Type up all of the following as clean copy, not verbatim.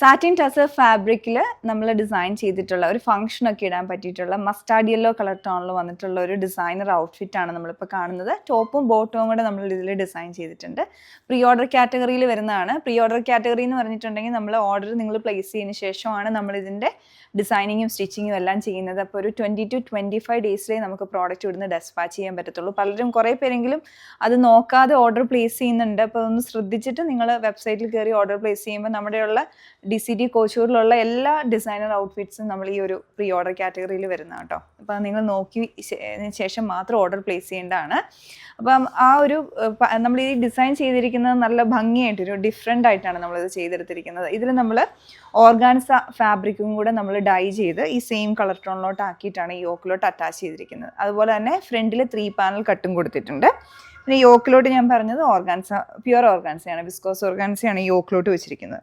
Satin tussar ഫാബ്രിക്കിൽ നമ്മൾ design ചെയ്തിട്ടുള്ള ഒരു ഫംഗ്ഷനൊക്കെ ഇടാൻ പറ്റിയിട്ടുള്ള മസ്റ്റാർഡ് യെല്ലോ കളർ ടോണിൽ വന്നിട്ടുള്ള ഒരു ഡിസൈനർ ഔട്ട്ഫിറ്റാണ് നമ്മളിപ്പോൾ കാണുന്നത്. ടോപ്പും ബോട്ടവും കൂടെ നമ്മൾ ഇതിൽ ഡിസൈൻ ചെയ്തിട്ടുണ്ട്. പ്രീ ഓർഡർ കാറ്റഗറിയിൽ വരുന്നതാണ്. പ്രീ ഓർഡർ കാറ്റഗറി എന്ന് പറഞ്ഞിട്ടുണ്ടെങ്കിൽ നമ്മൾ ഓർഡർ നിങ്ങൾ പ്ലേസ് ചെയ്തതിന് ശേഷമാണ് നമ്മൾ ഇതിൻ്റെ ഡിസൈനിങ്ങും സ്റ്റിച്ചിങ്ങും എല്ലാം ചെയ്യുന്നത്. അപ്പോൾ ഒരു 20 to 25 ഡേയ്സിലേ നമുക്ക് പ്രോഡക്റ്റ് ഇവിടുന്ന് ഡെസ്പാച്ച് ചെയ്യാൻ പറ്റത്തുള്ളൂ. പലരും കുറേ പേരെങ്കിലും അത് നോക്കാതെ ഓർഡർ പ്ലേസ് ചെയ്യുന്നുണ്ട്. അപ്പോൾ ഒന്ന് ശ്രദ്ധിച്ചിട്ട് നിങ്ങൾ വെബ്സൈറ്റിൽ കയറി ഓർഡർ പ്ലേസ് ചെയ്യുമ്പോൾ നമ്മുടെയുള്ള DCT കോച്ചൂറിലുള്ള എല്ലാ ഡിസൈനർ ഔട്ട്ഫിറ്റ്സും നമ്മൾ ഈ ഒരു പ്രീ ഓർഡർ കാറ്റഗറിയിൽ വരുന്ന കേട്ടോ. അപ്പോൾ നിങ്ങൾ നോക്കി ശേഷം മാത്രം ഓർഡർ പ്ലേസ് ചെയ്യേണ്ടതാണ്. അപ്പം ആ ഒരു നമ്മൾ ഈ ഡിസൈൻ ചെയ്തിരിക്കുന്നത് നല്ല ഭംഗിയായിട്ടൊരു ഡിഫറെൻ്റ് ആയിട്ടാണ് നമ്മളിത് ചെയ്തെടുത്തിരിക്കുന്നത്. ഇതിൽ നമ്മൾ ഓർഗാൻസ ഫാബ്രിക്കും കൂടെ നമ്മൾ ഡൈ ചെയ്ത് ഈ സെയിം കളർ ടോണിലോട്ട് ആക്കിയിട്ടാണ് ഈ യോക്കിലോട്ട് അറ്റാച്ച് ചെയ്തിരിക്കുന്നത്. അതുപോലെ തന്നെ ഫ്രണ്ടിൽ 3 പാനൽ കട്ടും കൊടുത്തിട്ടുണ്ട്. പിന്നെ യോക്കിലോട്ട് ഞാൻ പറഞ്ഞത് ഓർഗാൻസ, പ്യുവർ ഓർഗാൻസയാണ്, വിസ്കോസ് ഓർഗാൻസയാണ് ഈ യോക്കിലോട്ട് വെച്ചിരിക്കുന്നത്.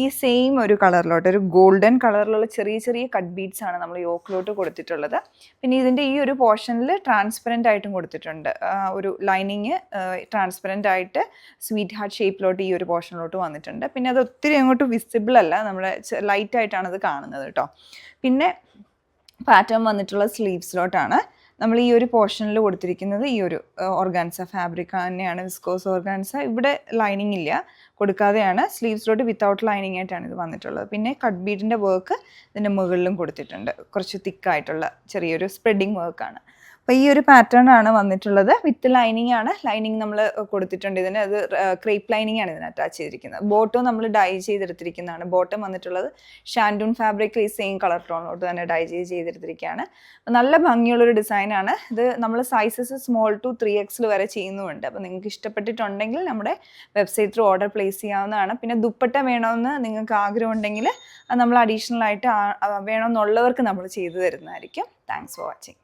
ഈ സെയിം ഒരു കളറിലോട്ട്, ഒരു ഗോൾഡൻ കളറിലുള്ള ചെറിയ ചെറിയ കട്ട് ബീഡ്സ് ആണ് നമ്മൾ യോക്കിലോട്ട് കൊടുത്തിട്ടുള്ളത്. പിന്നെ ഇതിൻ്റെ ഈ ഒരു പോർഷനിൽ ട്രാൻസ്പെറൻ്റ് ആയിട്ടും കൊടുത്തിട്ടുണ്ട്. ഒരു ലൈനിങ് ട്രാൻസ്പെറൻ്റ് ആയിട്ട് സ്വീറ്റ് ഹാർട്ട് ഷേപ്പിലോട്ട് ഈ ഒരു പോർഷനിലോട്ട് വന്നിട്ടുണ്ട്. പിന്നെ അത് ഒത്തിരി അങ്ങോട്ട് വിസിബിൾ അല്ല, നമ്മുടെ ലൈറ്റായിട്ടാണ് അത് കാണുന്നത് കേട്ടോ. പിന്നെ പാറ്റേൺ വന്നിട്ടുള്ള സ്ലീവ്സിലോട്ടാണ് നമ്മൾ ഈ ഒരു പോർഷനിൽ കൊടുത്തിരിക്കുന്നത്. ഈ ഒരു ഓർഗാൻസ ഫാബ്രിക് തന്നെയാണ്, വിസ്കോസ് ഓർഗാൻസ. ഇവിടെ ലൈനിങ് ഇല്ല, കൊടുക്കാതെയാണ് സ്ലീവ്സിലോട്ട് വിത്തൗട്ട് ലൈനിങ് ആയിട്ടാണ് ഇത് വന്നിട്ടുള്ളത്. പിന്നെ കട്ട് ബീഡിൻ്റെ വർക്ക് ഇതിൻ്റെ മുകളിലും കൊടുത്തിട്ടുണ്ട്, കുറച്ച് തിക്കായിട്ടുള്ള ചെറിയൊരു സ്പ്രെഡിങ് വർക്കാണ്. അപ്പോൾ ഈ ഒരു പാറ്റേൺ ആണ് വന്നിട്ടുള്ളത്. വിത്ത് ലൈനിങ് ആണ്, ലൈനിങ് നമ്മൾ കൊടുത്തിട്ടുണ്ട് ഇതിന്. അത് ക്രേപ്പ് ലൈനിങ് ആണ് ഇതിന് അറ്റാച്ച് ചെയ്തിരിക്കുന്നത്. ബോട്ടം നമ്മൾ ഡൈ ചെയ്തെടുത്തിരിക്കുന്നതാണ്. ബോട്ടം വന്നിട്ടുള്ളത് ഷാൻഡൂൺ ഫാബ്രിക് ഈ സെയിം കളർ ടോണിലോട്ട് തന്നെ ഡൈ ചെയ്തെടുത്തിരിക്കുകയാണ്. നല്ല ഭംഗിയുള്ളൊരു ഡിസൈനാണ് ഇത്. നമ്മൾ സൈസസ് സ്മോൾ ടു 3XL വരെ ചെയ്യുന്നുമുണ്ട്. അപ്പോൾ നിങ്ങൾക്ക് ഇഷ്ടപ്പെട്ടിട്ടുണ്ടെങ്കിൽ നമ്മുടെ വെബ്സൈറ്റ് ത്രൂ ഓർഡർ പ്ലേസ് ചെയ്യാവുന്നതാണ്. പിന്നെ ദുപ്പട്ട വേണമെന്ന് നിങ്ങൾക്ക് ആഗ്രഹം ഉണ്ടെങ്കിൽ അത് നമ്മൾ അഡീഷണൽ ആയിട്ട് വേണമെന്നുള്ളവർക്ക് നമ്മൾ ചെയ്തു തരുന്നതായിരിക്കും. Thanks for watching.